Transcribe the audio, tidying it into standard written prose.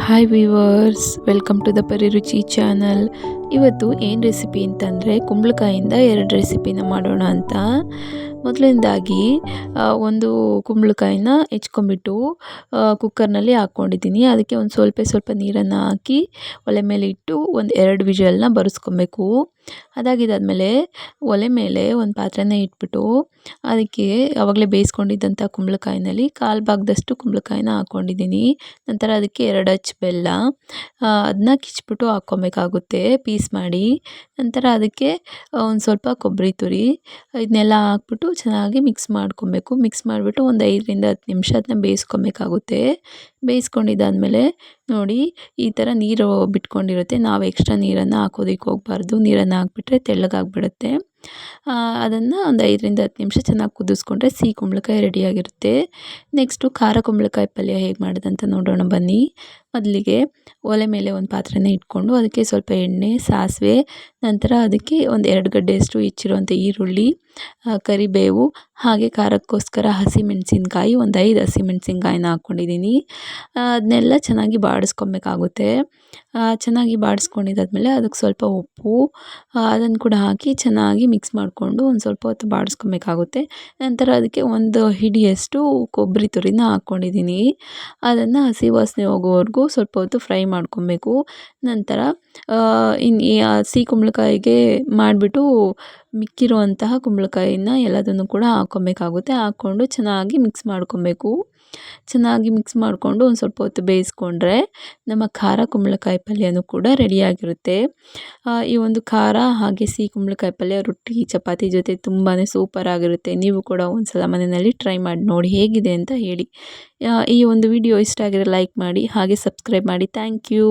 Hi viewers, welcome to the Pariruchi channel. ಇವತ್ತು ಏನು recipe ಅಂತಂದರೆ ಕುಂಬಳಕಾಯಿಂದ 2 ರೆಸಿಪಿನ ಮಾಡೋಣ ಅಂತ. ಮೊದಲನೇದಾಗಿ ಒಂದು ಕುಂಬಳಕಾಯಿನ ಹೆಚ್ಕೊಂಬಿಟ್ಟು ಕುಕ್ಕರ್ನಲ್ಲಿ ಹಾಕ್ಕೊಂಡಿದ್ದೀನಿ. ಅದಕ್ಕೆ ಒಂದು ಸ್ವಲ್ಪ ನೀರನ್ನು ಹಾಕಿ ಒಲೆ ಮೇಲೆ ಇಟ್ಟು ಒಂದು 2 ವಿಷಲ್ನ ಬರೆಸ್ಕೊಬೇಕು. ಅದಾಗಿದ್ದಾದಮೇಲೆ ಒಲೆ ಮೇಲೆ ಒಂದು ಪಾತ್ರೆನ ಇಟ್ಬಿಟ್ಟು ಅದಕ್ಕೆ ಆವಾಗಲೇ ಬೇಯಿಸ್ಕೊಂಡಿದ್ದಂಥ ಕುಂಬಳಕಾಯಿನಲ್ಲಿ 1/4 ಭಾಗದಷ್ಟು ಕುಂಬಳಕಾಯಿನ ಹಾಕ್ಕೊಂಡಿದ್ದೀನಿ. ನಂತರ ಅದಕ್ಕೆ 2 ಅಚ್ಚು ಬೆಲ್ಲ, ಅದನ್ನ ಕಿಚ್ಬಿಟ್ಟು ಹಾಕ್ಕೊಬೇಕಾಗುತ್ತೆ ಪೀಸ್ ಮಾಡಿ. ನಂತರ ಅದಕ್ಕೆ ಒಂದು ಸ್ವಲ್ಪ ಕೊಬ್ಬರಿ ತುರಿ, ಇದನ್ನೆಲ್ಲ ಹಾಕ್ಬಿಟ್ಟು ಚೆನ್ನಾಗಿ ಮಿಕ್ಸ್ ಮಾಡ್ಕೊಬೇಕು. ಮಿಕ್ಸ್ ಮಾಡಿಬಿಟ್ಟು ಒಂದು 5ರಿಂದ 10 ನಿಮಿಷ ಅದನ್ನ ಬೇಯಿಸ್ಕೊಬೇಕಾಗುತ್ತೆ. ಬೇಯಿಸ್ಕೊಂಡಿದ್ದಾದಮೇಲೆ ನೋಡಿ, ಈ ಥರ ನೀರು ಬಿಟ್ಕೊಂಡಿರುತ್ತೆ. ನಾವು ಎಕ್ಸ್ಟ್ರಾ ನೀರನ್ನು ಹಾಕೋದಕ್ಕೆ ಹೋಗಬಾರ್ದು. ನೀರನ್ನು ಹಾಕ್ಬಿಟ್ರೆ ತೆಳ್ಳಗಾಗ್ಬಿಡುತ್ತೆ. ಅದನ್ನು ಒಂದು 5ರಿಂದ 10 ನಿಮಿಷ ಚೆನ್ನಾಗಿ ಕುದಿಸ್ಕೊಂಡ್ರೆ ಸಿಹಿ ಕುಂಬಳಕಾಯಿ ರೆಡಿಯಾಗಿರುತ್ತೆ. ನೆಕ್ಸ್ಟು ಖಾರ ಕುಂಬಳಕಾಯಿ ಪಲ್ಯ ಹೇಗೆ ಮಾಡೋದಂತ ನೋಡೋಣ ಬನ್ನಿ. ಮೊದಲಿಗೆ ಒಲೆ ಮೇಲೆ ಒಂದು ಪಾತ್ರೆನ ಇಟ್ಕೊಂಡು ಅದಕ್ಕೆ ಸ್ವಲ್ಪ ಎಣ್ಣೆ, ಸಾಸಿವೆ, ನಂತರ ಅದಕ್ಕೆ ಒಂದು 2 ಗಡ್ಡೆಯಷ್ಟು ಹೆಚ್ಚಿರುವಂಥ ಈರುಳ್ಳಿ, ಕರಿಬೇವು, ಹಾಗೆ ಖಾರಕ್ಕೋಸ್ಕರ ಹಸಿಮೆಣಸಿನ್ಕಾಯಿ ಒಂದು 5 ಹಸಿಮೆಣಸಿನ್ಕಾಯಿನ ಹಾಕ್ಕೊಂಡಿದ್ದೀನಿ. ಅದನ್ನೆಲ್ಲ ಚೆನ್ನಾಗಿ ಬಾಡಿಸ್ಕೊಬೇಕಾಗುತ್ತೆ. ಚೆನ್ನಾಗಿ ಬಾಡಿಸ್ಕೊಂಡಿದ್ದಾದಮೇಲೆ ಅದಕ್ಕೆ ಸ್ವಲ್ಪ ಉಪ್ಪು, ಅದನ್ನು ಕೂಡ ಹಾಕಿ ಚೆನ್ನಾಗಿ ಮಿಕ್ಸ್ ಮಾಡಿಕೊಂಡು ಒಂದು ಸ್ವಲ್ಪ ಹೊತ್ತು ಬಾಡಿಸ್ಕೊಬೇಕಾಗುತ್ತೆ. ನಂತರ ಅದಕ್ಕೆ ಒಂದು ಹಿಡಿಯಷ್ಟು ಕೊಬ್ಬರಿ ತುರಿನ ಹಾಕ್ಕೊಂಡಿದ್ದೀನಿ. ಅದನ್ನು ಹಸಿ ವಾಸನೆ ಹೋಗೋವರೆಗೂ ಸ್ವಲ್ಪ ಹೊತ್ತು ಫ್ರೈ ಮಾಡ್ಕೊಬೇಕು. ನಂತರ ಸಿಹಿ ಕುಂಬಳಕಾಯಿಗೆ ಮಾಡಿಬಿಟ್ಟು ಮಿಕ್ಕಿರುವಂತಹ ಕುಂಬಳಕಾಯಿನ ಎಲ್ಲದನ್ನು ಕೂಡ ಹಾಕ್ಕೊಬೇಕಾಗುತ್ತೆ. ಹಾಕ್ಕೊಂಡು ಚೆನ್ನಾಗಿ ಮಿಕ್ಸ್ ಮಾಡ್ಕೊಬೇಕು. ಚೆನ್ನಾಗಿ ಮಿಕ್ಸ್ ಮಾಡಿಕೊಂಡು ಒಂದು ಸ್ವಲ್ಪ ಹೊತ್ತು ಬೇಯಿಸ್ಕೊಂಡ್ರೆ ನಮ್ಮ ಖಾರ ಕುಂಬಳಕಾಯಿ ಪಲ್ಯನೂ ಕೂಡ ರೆಡಿಯಾಗಿರುತ್ತೆ. ಈ ಒಂದು ಖಾರ ಹಾಗೆ ಸಿಹಿ ಕುಂಬಳಕಾಯಿ ಪಲ್ಯ ರೊಟ್ಟಿ, ಚಪಾತಿ ಜೊತೆ ತುಂಬಾ ಸೂಪರಾಗಿರುತ್ತೆ. ನೀವು ಕೂಡ ಒಂದು ಸಲ ಮನೆಯಲ್ಲಿ ಟ್ರೈ ಮಾಡಿ ನೋಡಿ ಹೇಗಿದೆ ಅಂತ ಹೇಳಿ. ಈ ಒಂದು ವಿಡಿಯೋ ಇಷ್ಟ ಆಗಿದ್ರೆ ಲೈಕ್ ಮಾಡಿ, ಹಾಗೆ ಸಬ್ಸ್ಕ್ರೈಬ್ ಮಾಡಿ. Thank you.